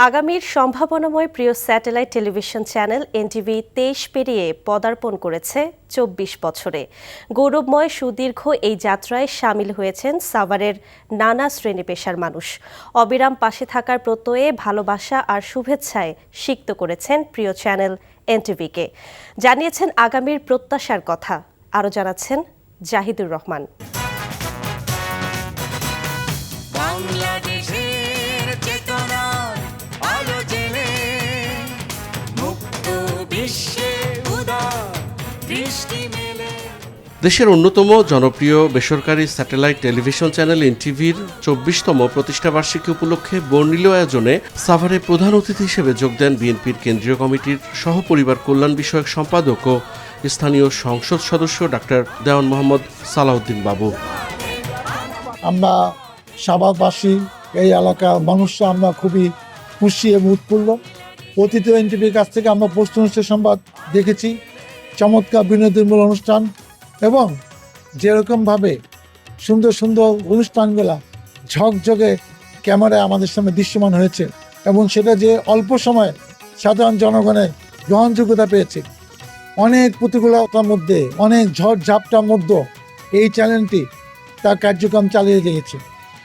আগামীর সম্ভাবনাময় প্রিয় স্যাটেলাইট টেলিভিশন চ্যানেল এনটিভি ২৩ পেরিয়ে পদার্পণ করেছে ২৪ বছরে। গৌরবময় সুদীর্ঘ এই যাত্রায় সামিল হয়েছেন সাভারের নানা শ্রেণী পেশার মানুষ। অবিরাম পাশে থাকার প্রত্যয়ে ভালোবাসা আর শুভেচ্ছায় সিক্ত করেছেন প্রিয় চ্যানেল এনটিভিকে। জানিয়েছেন আগামীর প্রত্যাশার কথা। আরও জানাচ্ছেন জাহিদুর রহমান। দেশের অন্যতম জনপ্রিয় বেসরকারি স্যাটেলাইট টেলিভিশন চ্যানেল এনটিভির ২৪তম প্রতিষ্ঠাবার্ষিকী উপলক্ষে বর্ণিল আয়োজনে সাভারে প্রধান অতিথি হিসেবে যোগ দেন বিএনপির কেন্দ্রীয় কমিটির সহপরিবার কল্যাণ বিষয়ক সম্পাদক ও স্থানীয় সংসদ সদস্য ডাক্তার দেওয়ান মোহাম্মদ সালাউদ্দিন বাবু। আমরা সাভারবাসী, এই এলাকার মানুষরা আমরা খুবই খুশি এবং উৎফুল্ল। অতীত এনটিভির কাছ থেকে আমরা পোস্ট অনুষ্ঠান সংবাদ দেখেছি, চমৎকার বিনোদনমূলক অনুষ্ঠান এবং যেরকমভাবে সুন্দর সুন্দর অনুষ্ঠানগুলা ঝকঝকে ক্যামেরায় আমাদের সামনে দৃশ্যমান হয়েছে এবং সেটা যে অল্প সময়ে সাধারণ জনগণের গ্রহণযোগ্যতা পেয়েছে। অনেক প্রতিকূলতার মধ্যে, অনেক ঝড় ঝাপটার মধ্যে এই চ্যানেলটি তার কার্যক্রম চালিয়ে গিয়েছে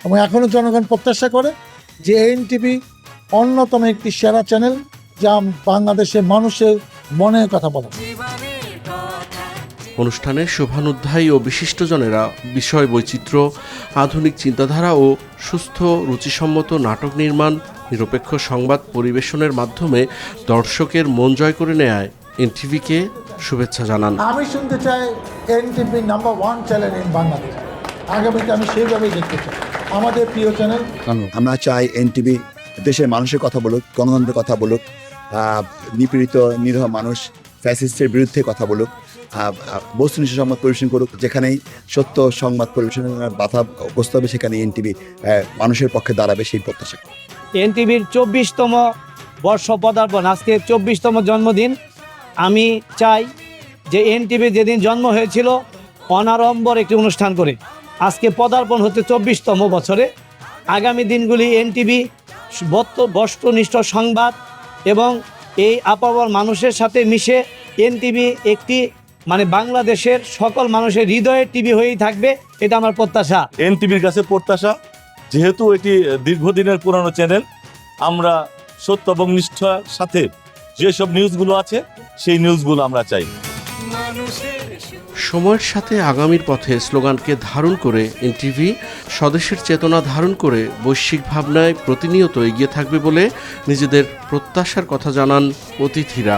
এবং এখনও জনগণ প্রত্যাশা করে যে এনটিভি অন্যতম একটি সেরা চ্যানেল, যা বাংলাদেশের মানুষের মনের কথা বলে। অনুষ্ঠানে শোভানুধ্যায়ী ও বিশিষ্টজনেরা বিষয় বৈচিত্র্য, আধুনিক চিন্তাধারা ও সুস্থ রুচিসম্মত নাটক নির্মাণ, নিরপেক্ষ সংবাদ পরিবেশনের মাধ্যমে দর্শকের মন জয় করে নেয় এনটিভিকে শুভেচ্ছা জানান। আমি শুনতে চাই NTV number 1 channel in Bangladesh. আগামীতে আমি সেইভাবেই দেখতে চাই আমাদের প্রিয় চ্যানেল। আমরা চাই এনটিভি দেশের মানুষের কথা বলুক, গণতন্ত্রের কথা বলুক, নিপীড়িত নিরীহ মানুষ ফ্যাসিস্টের বিরুদ্ধে কথা বলুক, বস্তুনিষ্ঠ সংবাদ পরিবেশন করুক। যেখানেই সত্য সংবাদ পরিবেশনের বাধা উপস্থিত হবে সেখানে এনটিভি মানুষের পক্ষে দাঁড়াবে, সেই প্রত্যাশা। এনটিভির ২৪তম বর্ষ পদার্পণ, আজকে ২৪তম জন্মদিন। আমি চাই যে এনটিভি যেদিন জন্ম হয়েছিল অনাড়ম্বর একটি অনুষ্ঠান করে, আজকে পদার্পণ হচ্ছে ২৪তম বছরে। আগামী দিনগুলি এনটিভি বস্তুনিষ্ঠ সংবাদ এবং এই আপামর মানুষের সাথে মিশে এনটিভি একটি বাংলাদেশের সকল মানুষের হৃদয়ের টিভি হয়েই থাকবে, এটা আমার প্রত্যাশা। এনটিভির কাছে প্রত্যাশা, যেহেতু এটি দীর্ঘদিনের পুরানো চ্যানেল, আমরা সত্য এবং নিষ্ঠার সাথে যেসব নিউজগুলো আছে সেই নিউজগুলো আমরা চাই। সময়ের সাথে আগামীর পথে স্লোগানকে ধারণ করে এনটিভি স্বদেশের চেতনা ধারণ করে বৈশ্বিক ভাবনায় প্রতিনিয়ত এগিয়ে থাকবে বলে নিজেদের প্রত্যাশার কথা জানান অতিথিরা।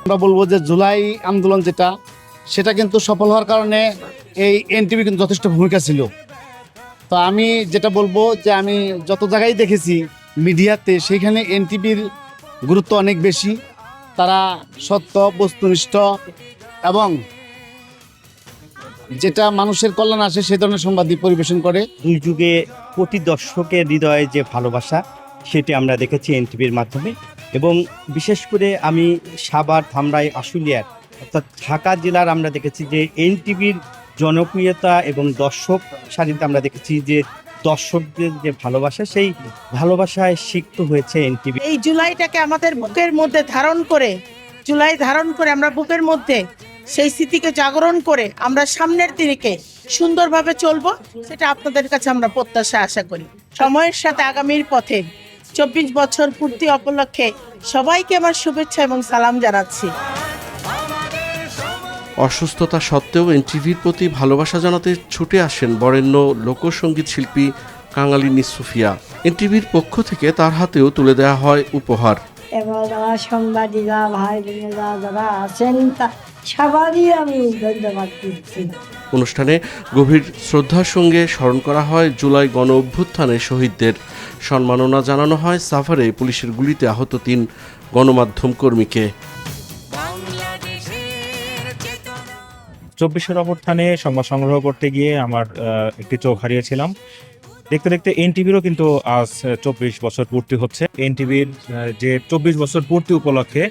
আমরা বলবো যে জুলাই আন্দোলন সেটা কিন্তু সফল হওয়ার কারণে এই এনটিভি কিন্তু যথেষ্ট ভূমিকা ছিল। তো আমি যেটা বলবো যে আমি যত জায়গায় দেখেছি মিডিয়াতে, সেইখানে এনটিভির গুরুত্ব অনেক বেশি। তারা সত্য, বস্তুনিষ্ঠ এবং যেটা মানুষের কল্যাণ আসে সেই ধরনের সংবাদই পরিবেশন করে। দুই যুগে প্রতি দর্শকের হৃদয়ে যে ভালোবাসা, সেটি আমরা দেখেছি এনটিভির মাধ্যমে। এবং বিশেষ করে আমি সাভার, ধামরাই, আশুলিয়ার অর্থাৎ ঢাকা জেলার আমরা দেখেছি যে এনটিভির জনপ্রিয়তা এবং দর্শক সারিতে আমরা দেখেছি যে দর্শকদের যে ভালোবাসা, সেই ভালোবাসায় সিক্ত হয়েছে এনটিভি। এই জুলাইটাকে আমাদের বুকের মধ্যে ধারণ করে আমরা বুকের মধ্যে সেই স্মৃতিকে জাগরণ করে আমরা সামনের দিকে সুন্দরভাবে চলবো, সেটা আপনাদের কাছে আমরা প্রত্যাশা আশা করি। সময়ের সাথে আগামীর পথে ২৪ বছর পূর্তি উপলক্ষে সবাইকে আমার শুভেচ্ছা এবং সালাম জানাচ্ছি। অসুস্থতা সত্ত্বেও এনটিভির প্রতি ভালোবাসা জানাতে ছুটে আসেন বরেণ্য লোকসঙ্গীত শিল্পী কাঙালিনী সুফিয়া। এনটিভির পক্ষ থেকে তার হাতেও তুলে দেওয়া হয় উপহার। এবার যারা সাংবাদিকরা, ভাই বোনেরা যারা আছেন সবারই আমি ধন্যবাদ দিচ্ছি। অনুষ্ঠানে গভীর শ্রদ্ধার সঙ্গে স্মরণ করা হয় জুলাই গণ অভ্যুত্থানে শহীদদের। সম্মাননা জানানো হয় সাভারে পুলিশের গুলিতে আহত ৩ গণমাধ্যম কর্মীকে। ২৪ অভ্যুত্থানে সংবাদ সংগ্রহ করতে গিয়ে আমার একটি চোখ হারিয়েছিলাম। দেখতে দেখতে এনটিভিরও কিন্তু আজ ২৪ বছর পূর্তি হচ্ছে। এনটিভির যে ২৪ বছর পূর্তি উপলক্ষে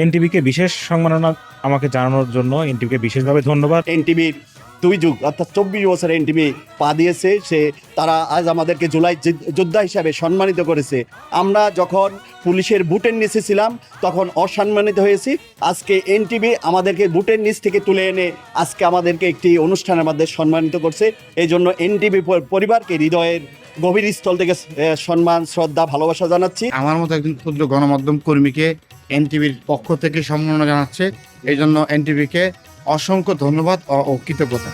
এনটিভিকে বিশেষ সম্মাননা আমাকে জানানোর জন্য এনটিভিকে বিশেষভাবে ধন্যবাদ। এনটিভির 2 যুগ অর্থাৎ 24 বছর এনটিভি পা দিয়েছে। তারা আজ আমাদেরকে জুলাই যোদ্ধা হিসাবে সম্মানিত করেছে। আমরা যখন পুলিশের বুটের নিচে ছিলাম তখন অসম্মানিত হয়েছি। আজকে এনটিভি আমাদেরকে বুটের নিচ থেকে তুলে এনে আজকে আমাদেরকে একটি অনুষ্ঠানের মধ্যে সম্মানিত করছে। এই জন্য এনটিভি পরিবারকে হৃদয়ের গভীর স্থল থেকে সম্মান, শ্রদ্ধা, ভালোবাসা জানাচ্ছি। আমার মতো একজন ক্ষুদ্র গণমাধ্যম কর্মীকে এনটিভির পক্ষ থেকে সম্মাননা জানাচ্ছে। এই জন্য এনটিভিকে অসংখ্য ধন্যবাদ ও কৃতজ্ঞতা।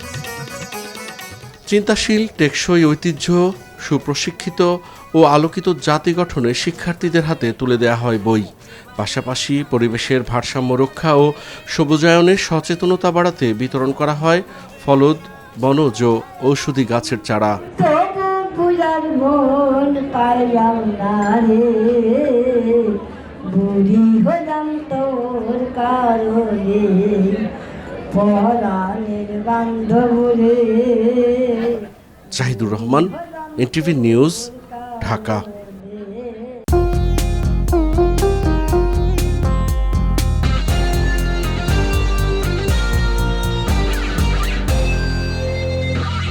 চিন্তাশীল, টেকসই ঐতিহ্য, সুপ্রশিক্ষিত ও আলোকিত জাতি গঠনে শিক্ষার্থীদের হাতে তুলে দেওয়া হয় বই। পাশাপাশি পরিবেশের ভারসাম্য রক্ষা ও সবুজায়নের সচেতনতা বাড়াতে বিতরণ করা হয় ফলদ, বনজ ও ঔষধি গাছের চারা। Zahidur Rahman, NTV news, Dhaka.